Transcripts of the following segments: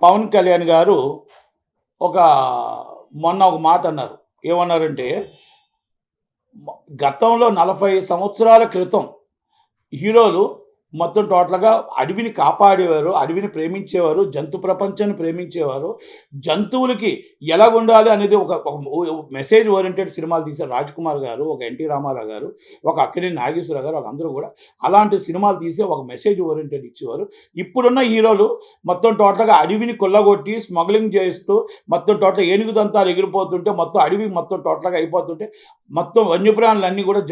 పవన్ కళ్యాణ్ గారు ఒక మొన్న ఒక మాట అన్నారు. ఏమన్నారంటే, గతంలో 40 సంవత్సరాల క్రితం హీరోలు మొత్తం టోటల్‌గా అడవిని కాపాడేవారు, అడవిని ప్రేమించేవారు, జంతు ప్రపంచాన్ని ప్రేమించేవారు. జంతువులకి ఎలాగుండాలి అనేది ఒక ఒక మెసేజ్ ఓరియెంటెడ్ సినిమాలు తీశారు. 'రాజ్‌కుమార్' గారు, ఒక 'ఎన్టీ రామారావు' గారు, ఒక 'అక్కినేని నాగేశ్వరరావు' గారు వాళ్ళందరూ గూడా అలాంటి సినిమాలు తీసి ఒక మెసేజ్ ఓరియెంటెడ్ ఇచ్చేవారు. ఇప్పుడున్న హీరోలు మొత్తం టోటల్‌గా అడవిని కొల్లగొట్టి, స్మగ్లింగ్ చేస్తూ, మొత్తం టోటల్ ఏనుగు దంతాలు ఎగిరిపోతుంటే, మొత్తం అడవి మొత్తం టోటల్‌గా అయిపోతుంటే, మొత్తం వన్యప్రాణులన్నీ గూడా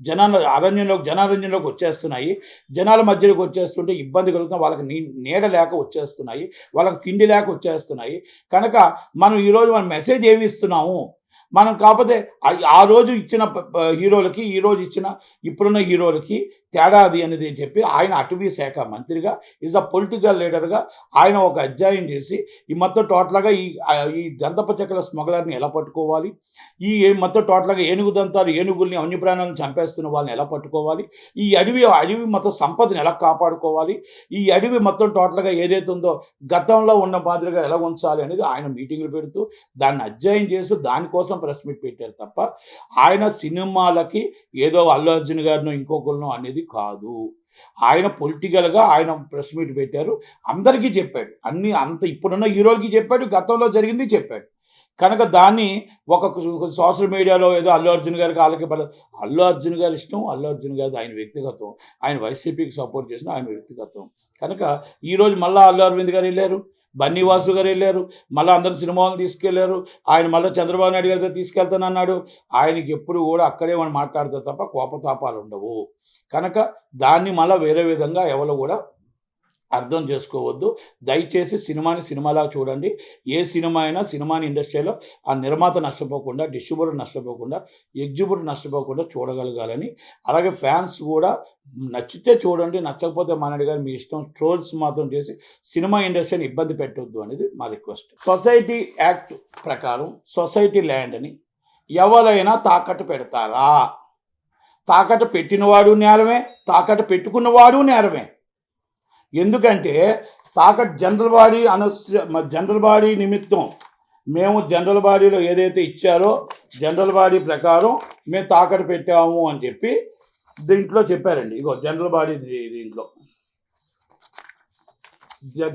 జనారణ్యంలోకి వచ్చేస్తున్నాయి. జనాల మధ్యలోకి వచ్చేస్తుంటే ఇబ్బంది కలుగుతుంది. వాళ్ళకి నీడ లేక వచ్చేస్తున్నాయి. వాళ్ళకి తిండి లేక వచ్చేస్తున్నాయి. కనుక మనం ఈరోజు మెసేజ్ ఏమి ఇస్తున్నాము? మనం కాకపోతే ఆ రోజు ఇచ్చిన హీరోలకి, ఈరోజు ఇచ్చిన ఇప్పుడున్న హీరోలకి తేడా అది అనేది చెప్పి ఆయన అటవీ శాఖ మంత్రిగా ఈజ్ ద పొలిటికల్ లీడర్‌గా ఆయన ఒక అధ్యాయం చేసి ఈ మొత్తం టోటల్‌గా ఈ గంధపు చెక్కల స్మగ్లర్‌ని ఎలా పట్టుకోవాలి? ఈ మొత్తం టోటల్‌గా ఏనుగు దంతాలు ఏనుగుల్ని, వన్యప్రాణులను చంపేస్తున్న వాళ్ళని ఎలా పట్టుకోవాలి? ఈ అడవి మొత్తం సంపదను ఎలా కాపాడుకోవాలి? ఈ అడవి మొత్తం టోటల్‌గా ఏదైతే ఉందో గతంలో ఉన్న మాదిరిగా ఎలా ఉంచాలి అనేది ఆయన మీటింగులు పెడుతూ దాన్ని అధ్యయనం చేస్తూ దానికోసం ప్రెస్ మీట్ పెట్టారు తప్ప ఆయన సినిమాలకి ఏదో అల్లు అర్జున్ గారినో ఇంకొకరినో అనేది కాదు. ఆయన పొలిటికల్‌గా ఆయన ప్రెస్ మీట్ పెట్టారు. అందరికీ చెప్పాడు. అంత ఇప్పుడున్న హీరోలకి చెప్పాడు. గతంలో జరిగింది చెప్పాడు. కనుక దాన్ని ఒక సోషల్ మీడియాలో ఏదో అల్లు అర్జున్ గారికి ఆళ్ళకి అల్లు అర్జున్ గారి ఇష్టం. అల్లు అర్జున్ గారిది ఆయన వ్యక్తిగతం. ఆయన వైసీపీకి సపోర్ట్ చేసిన ఆయన వ్యక్తిగతం. కనుక ఈరోజు మళ్ళా అల్లు అరవింద్ గారు ఎళ్లారు. బన్నీ వాసు గారు ఎళ్లారు. మళ్ళా అందరూ సినిమా హాల్‌ని తీసుకెళ్లారు. ఆయన మళ్ళా చంద్రబాబు నాయుడు గారితో తీసుకెళ్తానన్నాడు. ఆయనకి ఎప్పుడు కూడా అక్కడే మనం మాట్లాడతారు తప్ప కోపతాపాలు ఉండవు. కనుక దాన్ని మళ్ళా వేరే విధంగా ఎవరు కూడా అర్థం చేసుకోవద్దు. దయచేసి సినిమాని సినిమాలాగా చూడండి. ఏ సినిమా అయినా సినిమాని ఇండస్ట్రీలో ఆ నిర్మాత నష్టపోకుండా, డిస్ట్రిబ్యూటర్ నష్టపోకుండా, ఎగ్జిబ్యూటర్ నష్టపోకుండా చూడగలగాలని, అలాగే ఫ్యాన్స్ కూడా నచ్చితే చూడండి, నచ్చకపోతే మానేయండి గాని మీ ఇష్టం. ట్రోల్స్ మాత్రం చేసి సినిమా ఇండస్ట్రీని ఇబ్బంది పెట్టొద్దు అనేది మా రిక్వెస్ట్. సొసైటీ యాక్ట్ ప్రకారం సొసైటీ ల్యాండ్ అని ఎవరైనా తాకట్టు పెడతారా? తాకట్టు పెట్టినవాడు నేరమే, తాకట్టు పెట్టుకున్నవాడు నేరమే. ఎందుకంటే జనరల్ బాడీ నిమిత్తం మేము జనరల్ బాడీలో ఏదైతే ఇచ్చారో జనరల్ బాడీ ప్రకారం మేము తాకట్టు పెట్టాము అని చెప్పి దీంట్లో చెప్పారండి. ఇగో జనరల్ బాడీ దీంట్లో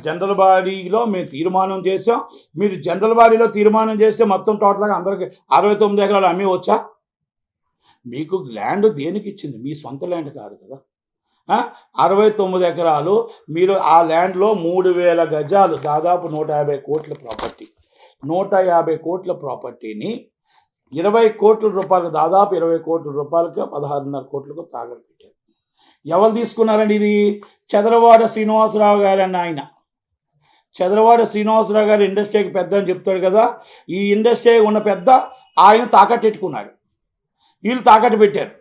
జనరల్ బాడీలో మేము తీర్మానం చేసాం. మీరు జనరల్ బాడీలో తీర్మానం చేస్తే మొత్తం టోటల్గా అందరికి 69 ఎకరాలు అమ్మి వచ్చా? మీకు ల్యాండ్ దేనికి ఇచ్చింది? మీ సొంత ల్యాండ్ కాదు కదా. 69 ఎకరాలు మీరు ఆ ల్యాండ్లో 3000 గజాలు దాదాపు 150 కోట్ల ప్రాపర్టీ. 150 కోట్ల ప్రాపర్టీని 20 కోట్ల రూపాయలు, దాదాపు 20 కోట్ల రూపాయలకి 16.5 కోట్లకు తాకట్టు పెట్టారు. ఎవరు తీసుకున్నారండి ఇది? చదలవాడ శ్రీనివాసరావు గారు అన్న ఆయన. చదలవాడ శ్రీనివాసరావు గారు ఇండస్ట్రీకి పెద్ద అని చెప్తాడు కదా. ఈ ఇండస్ట్రీ ఉన్న పెద్ద ఆయన తాకట్టు పెట్టుకున్నాడు. వీళ్ళు తాకట్టు పెట్టారు.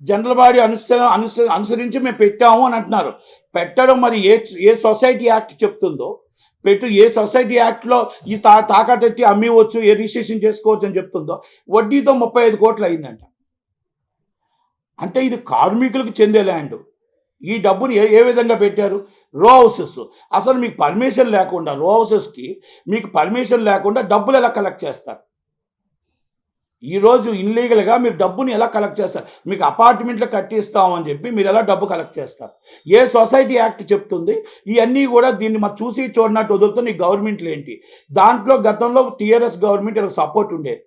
జనరల్ బాడీ అనుసరించి మేము పెట్టాము అని అంటున్నారు. పెట్టడం మరి ఏ సొసైటీ యాక్ట్ చెప్తుందో ఏ సొసైటీ యాక్ట్లో ఈ తాకట్టు ఎత్తి అమ్మివచ్చు, ఏ రిజిస్ట్రేషన్ చేసుకోవచ్చు అని చెప్తుందో వడ్డీతో 35 కోట్లు అయిందంట. అంటే ఇది కార్మికులకు చెందే ల్యాండ్. ఈ డబ్బుని ఏ విధంగా పెట్టారు? రో హౌసెస్. అసలు మీకు పర్మిషన్ లేకుండా రో హౌసెస్కి మీకు పర్మిషన్ లేకుండా డబ్బులు ఎలా కలెక్ట్ చేస్తారు? ఈరోజు ఇన్లీగల్గా మీరు డబ్బుని ఎలా కలెక్ట్ చేస్తారు? మీకు అపార్ట్మెంట్లు కట్టిస్తామని చెప్పి మీరు ఎలా డబ్బు కలెక్ట్ చేస్తారు? ఏ సొసైటీ యాక్ట్ చెప్తుంది? ఇవన్నీ కూడా దీన్ని మనం చూసి చూడనట్టు వదులుతున్న ఈ గవర్నమెంట్లు ఏంటి? దాంట్లో గతంలో టీఆర్ఎస్ గవర్నమెంట్ ఇలా సపోర్ట్ ఉండేది.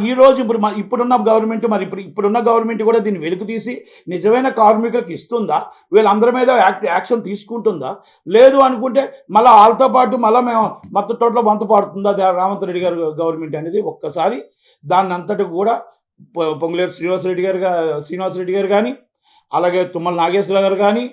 ఈరోజు ఇప్పుడున్న గవర్నమెంట్ కూడా దీన్ని వెలుగు తీసి నిజమైన కార్మికులకు ఇస్తుందా? వీళ్ళందరి మీద యాక్షన్ తీసుకుంటుందా? లేదు అనుకుంటే మళ్ళీ వాళ్ళతో పాటు మళ్ళీ మేము మొత్తం టోటల్ వంత పాడుతుందా రేవంత్ రెడ్డి గారు గవర్నమెంట్ అనేది? ఒక్కసారి దాన్ని అంతటి కూడా పొంగులేరు శ్రీనివాసరెడ్డి గారు కానీ, అలాగే తుమ్మల నాగేశ్వరరావు గారు కానీ,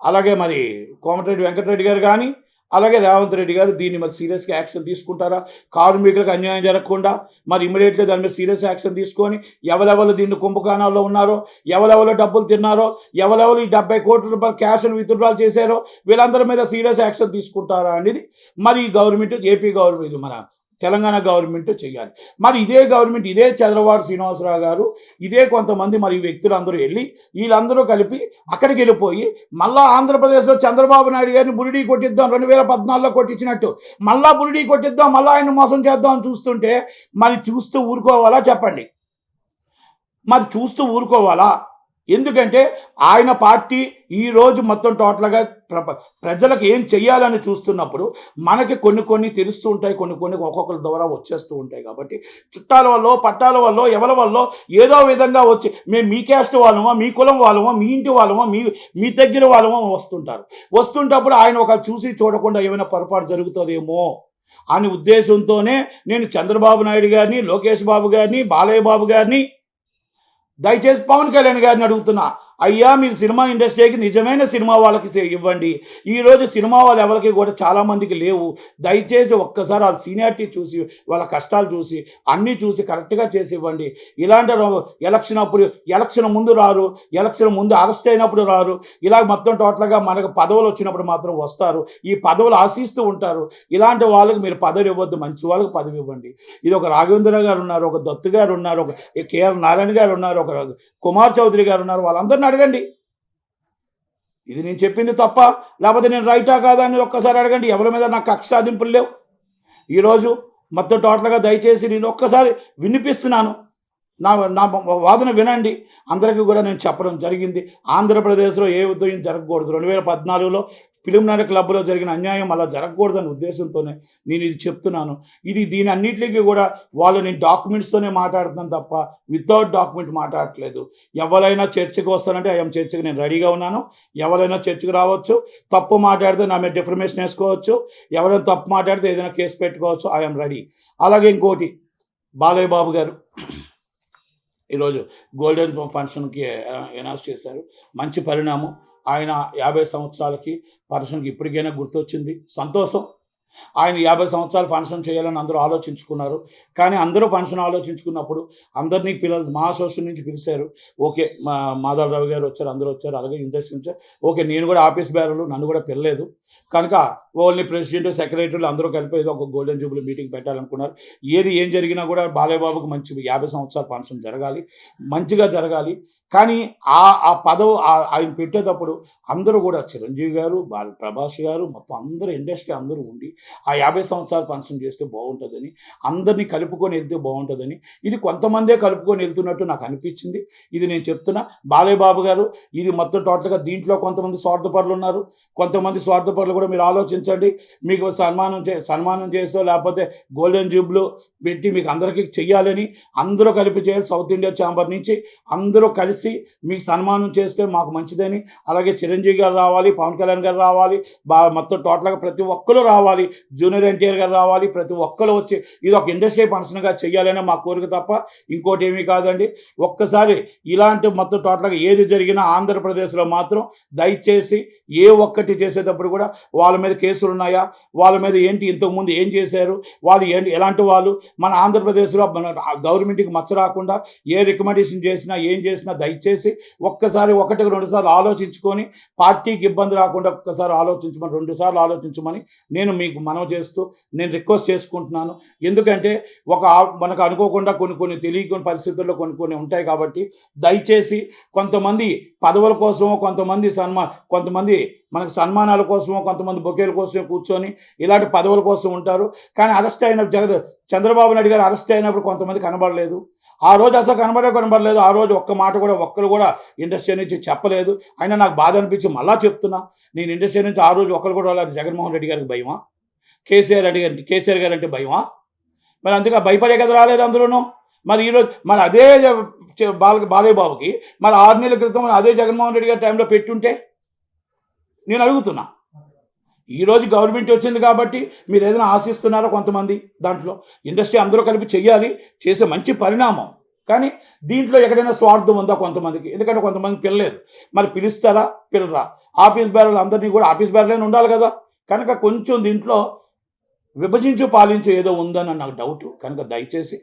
అలాగే మరి కోమటిరెడ్డి వెంకటరెడ్డి గారు కానీ, అలాగే రేవంత్ రెడ్డి గారు దీన్ని మరి సీరియస్గా యాక్షన్ తీసుకుంటారా? కార్మికులకు అన్యాయం జరగకుండా మరి ఇమ్మీడియట్లీ దాని మీద సీరియస్ యాక్షన్ తీసుకొని ఎవరెవరు దీన్ని కుంభకోణాల్లో ఉన్నారో, ఎవరెవరు డబ్బులు తిన్నారో, ఎవరెవరు ఈ 70 కోట్ల రూపాయలు క్యాష్ను విత్డ్రాల్ చేశారో వీళ్ళందరి మీద సీరియస్ యాక్షన్ తీసుకుంటారా అనేది మరి ఈ గవర్నమెంట్, ఏపీ గవర్నమెంట్, మన తెలంగాణ గవర్నమెంట్ చేయాలి. మరి ఇదే గవర్నమెంట్, ఇదే చంద్రబాబు శ్రీనివాసరావు గారు, ఇదే కొంతమంది మరి వ్యక్తులు అందరూ వెళ్ళి వీళ్ళందరూ కలిపి అక్కడికి వెళ్ళిపోయి మళ్ళా ఆంధ్రప్రదేశ్లో చంద్రబాబు నాయుడు గారిని బురిడీ కొట్టిద్దాం, 2014లో కొట్టించినట్టు మళ్ళా బురిడీ కొట్టిద్దాం, మళ్ళీ ఆయన మోసం చేద్దాం అని చూస్తుంటే మరి చూస్తూ ఊరుకోవాలా చెప్పండి? మరి చూస్తూ ఊరుకోవాలా? ఎందుకంటే ఆయన పార్టీ ఈరోజు మొత్తం టోటల్గా ప్రజలకు ఏం చెయ్యాలని చూస్తున్నప్పుడు మనకి కొన్ని తెలుస్తూ ఉంటాయి, కొన్ని ఒక్కొక్కరి ద్వారా వచ్చేస్తూ ఉంటాయి. కాబట్టి చుట్టాల వల్ల, పట్టాల వల్ల, ఎవరి వల్ల ఏదో విధంగా వచ్చి మేము మీ క్యాస్ట్ వాళ్ళమో, మీ కులం వాళ్ళమో, మీ ఇంటి వాళ్ళమో, మీ దగ్గర వాళ్ళమో వస్తుంటప్పుడు ఆయన ఒక చూసి చూడకుండా ఏమైనా పొరపాటు జరుగుతుందేమో అని ఉద్దేశంతోనే నేను చంద్రబాబు నాయుడు గారిని, లోకేష్ బాబు గారిని, బాలయ్య బాబు గారిని, దయచేసి పవన్ కళ్యాణ్ గారిని అడుగుతున్నా, అయ్యా మీరు సినిమా ఇండస్ట్రీకి నిజమైన సినిమా వాళ్ళకి ఇవ్వండి. ఈరోజు సినిమా వాళ్ళు ఎవరికి కూడా చాలామందికి లేవు. దయచేసి ఒక్కసారి వాళ్ళ సీనియారిటీ చూసి, వాళ్ళ కష్టాలు చూసి, అన్నీ చూసి కరెక్ట్గా చేసి ఇవ్వండి. ఇలాంటి ఎలక్షన్ ముందు రారు, ఎలక్షన్ ముందు అరెస్ట్ అయినప్పుడు రారు, ఇలా మొత్తం టోటల్గా మనకు పదవులు వచ్చినప్పుడు మాత్రం వస్తారు. ఈ పదవులు ఆశిస్తూ ఉంటారు. ఇలాంటి వాళ్ళకి మీరు పదవి ఇవ్వద్దు, మంచి వాళ్ళకి పదవి ఇవ్వండి. ఇది ఒక రాఘవేంద్ర గారు ఉన్నారు, ఒక దత్తు గారు ఉన్నారు, ఒక కేఆర్ నారాయణ గారు ఉన్నారు, ఒక కుమార్ చౌదరి గారు ఉన్నారు. వాళ్ళందరినీ అడగండి. ఇది నేను చెప్పింది తప్ప లేకపోతే నేను రైటా కాదా అని ఒక్కసారి అడగండి. ఎవరి మీద నాకు కక్ష సాధింపులు లేవు. ఈరోజు మొత్తం టోటల్గా దయచేసి నేను ఒక్కసారి వినిపిస్తున్నాను, నా వాదన వినండి. అందరికీ కూడా నేను చెప్పడం జరిగింది. ఆంధ్రప్రదేశ్లో ఏ ఉద్యోగం జరగకూడదు. 2014లో ఫిలింనగర్ క్లబ్లో జరిగిన అన్యాయం అలా జరగకూడదనే ఉద్దేశంతోనే నేను ఇది చెప్తున్నాను. దీని అన్నింటికి కూడా నేను డాక్యుమెంట్స్తోనే మాట్లాడుతున్నాను తప్ప వితౌట్ డాక్యుమెంట్ మాట్లాడట్లేదు. ఎవరైనా చర్చకు వస్తానంటే ఐఎమ్ చర్చకు నేను రెడీగా ఉన్నాను. ఎవరైనా చర్చకు రావచ్చు. తప్పు మాట్లాడితే నా మీద డిఫర్మేషన్ వేసుకోవచ్చు. ఎవరైనా తప్పు మాట్లాడితే ఏదైనా కేసు పెట్టుకోవచ్చు. I'm ready. అలాగే ఇంకోటి, బాలయ్య బాబు గారు ఈరోజు గోల్డెన్ ఫంక్షన్కి అనౌన్స్ చేశారు. మంచి పరిణామం. ఆయన 50 సంవత్సరాలకి ఫంక్షన్కి ఇప్పటికైనా గుర్తొచ్చింది, సంతోషం. ఆయన 50 సంవత్సరాలు ఫంక్షన్ చేయాలని అందరూ ఆలోచించుకున్నారు. కానీ అందరూ ఫంక్షన్ ఆలోచించుకున్నప్పుడు అందరినీ మా అసోసియేషన్ నుంచి పిలిచారు. ఓకే, మాధవరావు గారు వచ్చారు, అందరూ వచ్చారు, అలాగే ఇండస్ట్రీ నుంచి. ఓకే, నేను కూడా ఆఫీస్ బేరలు, నన్ను కూడా పిలలేదు. కనుక ఓన్లీ ప్రెసిడెంట్, సెక్రటరీలు అందరూ కలిపి ఏదో ఒక గోల్డెన్ జూబ్లీ మీటింగ్ పెట్టాలనుకున్నారు. ఏం జరిగినా కూడా బాలయ్య బాబుకు మంచి 50 సంవత్సరాల ఫంక్షన్ జరగాలి, మంచిగా జరగాలి. కానీ ఆ పదవి ఆయన పెట్టేటప్పుడు అందరూ కూడా చిరంజీవి గారు, ప్రభాస్ గారు, మొత్తం అందరూ ఇండస్ట్రీ అందరూ ఉండి ఆ 50 సంవత్సరాలు ఫంక్షన్ చేస్తే బాగుంటుందని, అందరినీ కలుపుకొని వెళ్తే బాగుంటుందని, ఇది కొంతమందే కలుపుకొని వెళ్తున్నట్టు నాకు అనిపించింది. ఇది నేను చెప్తున్నా. బాలయ్య బాబు గారు ఇది మొత్తం టోటల్గా దీంట్లో కొంతమంది స్వార్థపరులు ఉన్నారు. కొంతమంది స్వార్థపరులు కూడా మీరు ఆలోచించండి. మీకు సన్మానం చేసో లేకపోతే గోల్డెన్ జూబ్లీ పెట్టి మీకు అందరికీ చెయ్యాలని అందరూ కలిపి చేయాలి. సౌత్ ఇండియా ఛాంబర్ నుంచి అందరూ కలిసి మీకు సన్మానం చేస్తే మాకు మంచిదని. అలాగే చిరంజీవి గారు రావాలి, పవన్ కళ్యాణ్ గారు రావాలి, మొత్తం టోటల్గా ప్రతి ఒక్కరు రావాలి, జూనియర్ ఎన్టీఆర్ గారు రావాలి, ప్రతి ఒక్కరు వచ్చి ఇది ఒక ఇండస్ట్రీ ఫంక్షన్గా చెయ్యాలనే మా కోరిక తప్ప ఇంకోటి ఏమీ కాదండి. ఒక్కసారి ఇలాంటి మొత్తం టోటల్గా ఏది జరిగినా ఆంధ్రప్రదేశ్లో మాత్రం దయచేసి ఏ ఒక్కటి చేసేటప్పుడు కూడా వాళ్ళ మీద కేసులు ఉన్నాయా, వాళ్ళ మీద ఏంటి, ఇంతకుముందు ఏం చేశారు, వాళ్ళు ఏంటి, ఎలాంటి వాళ్ళు, మన ఆంధ్రప్రదేశ్లో మన గవర్నమెంట్కి మచ్చ రాకుండా ఏ రికమెండేషన్ చేసినా ఏం చేసినా దయచేసి ఒక్కసారి 1-2 సార్లు ఆలోచించుకొని, పార్టీకి ఇబ్బంది రాకుండా ఒక్కసారి ఆలోచించమని, 2 సార్లు ఆలోచించమని నేను మీకు మనవి చేస్తూ నేను రిక్వెస్ట్ చేసుకుంటున్నాను. ఎందుకంటే మనకు అనుకోకుండా కొన్ని తెలియని పరిస్థితుల్లో కొన్ని ఉంటాయి. కాబట్టి దయచేసి కొంతమంది పదవుల కోసమో, కొంతమంది మనకు సన్మానాల కోసమో, కొంతమంది బొకేల కోసమే కూర్చొని ఇలాంటి పదవుల కోసం ఉంటారు. కానీ అరెస్ట్ అయిన చంద్రబాబు నాయుడు గారు అరెస్ట్ అయినప్పుడు కొంతమంది కనబడలేదు. ఆ రోజు అసలు కనబడలేదు. ఆ రోజు ఒక్క మాట కూడా ఒక్కరు కూడా ఇండస్ట్రీ నుంచి చెప్పలేదు. అయినా నాకు బాధ అనిపించి మళ్ళా చెప్తున్నా, నేను ఇండస్ట్రీ నుంచి ఆ రోజు ఒక్కరు కూడా జగన్మోహన్ రెడ్డి గారికి భయమా, కేసీఆర్ గారు అంటే భయమా? మరి అందుకే భయపడే కదా రాలేదు అందులోనూ. మరి ఈరోజు మరి అదే బాలయ్య బాబుకి మరి 6 నెలల క్రితం అదే జగన్మోహన్ రెడ్డి గారి టైంలో పెట్టుంటే నేను అడుగుతున్నా. ఈరోజు గవర్నమెంట్ వచ్చింది కాబట్టి మీరు ఏదైనా ఆశిస్తున్నారో కొంతమంది, దాంట్లో ఇండస్ట్రీ అందరూ కలిపి చెయ్యాలి, చేసే మంచి పరిణామం. కానీ దీంట్లో ఎక్కడైనా స్వార్థం ఉందా కొంతమందికి? ఎందుకంటే కొంతమంది పిలలేదు. మరి పిలుస్తారా, పిల్లరా? ఆఫీస్ బేరలు అందరినీ కూడా ఆఫీస్ బేరలైనా ఉండాలి కదా. కనుక కొంచెం దీంట్లో విభజించు పాలించు ఏదో ఉందని నాకు డౌట్. కనుక దయచేసి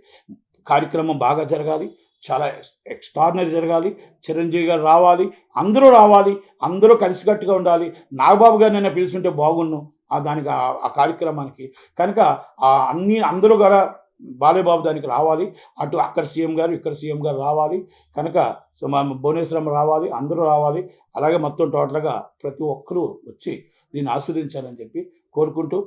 కార్యక్రమం బాగా జరగాలి, చాలా ఎక్స్ట్రాడినరీ జరగాలి. చిరంజీవి గారు రావాలి, అందరూ కలిసికట్టుగా ఉండాలి. నాగబాబు గారినైనా పిలుచుంటే బాగుండును దానికి ఆ కార్యక్రమానికి. కనుక అందరూ కూడా బాలయ్య బాబు దానికి రావాలి. అక్కడ సీఎం గారు, ఇక్కడ సీఎం గారు రావాలి. కనుక భువనేశ్వరమ్మ రావాలి, అందరూ రావాలి. అలాగే మొత్తం టోటల్‌గా ప్రతి ఒక్కరు వచ్చి దీన్ని ఆస్వాదించాలని చెప్పి కోరుకుంటూ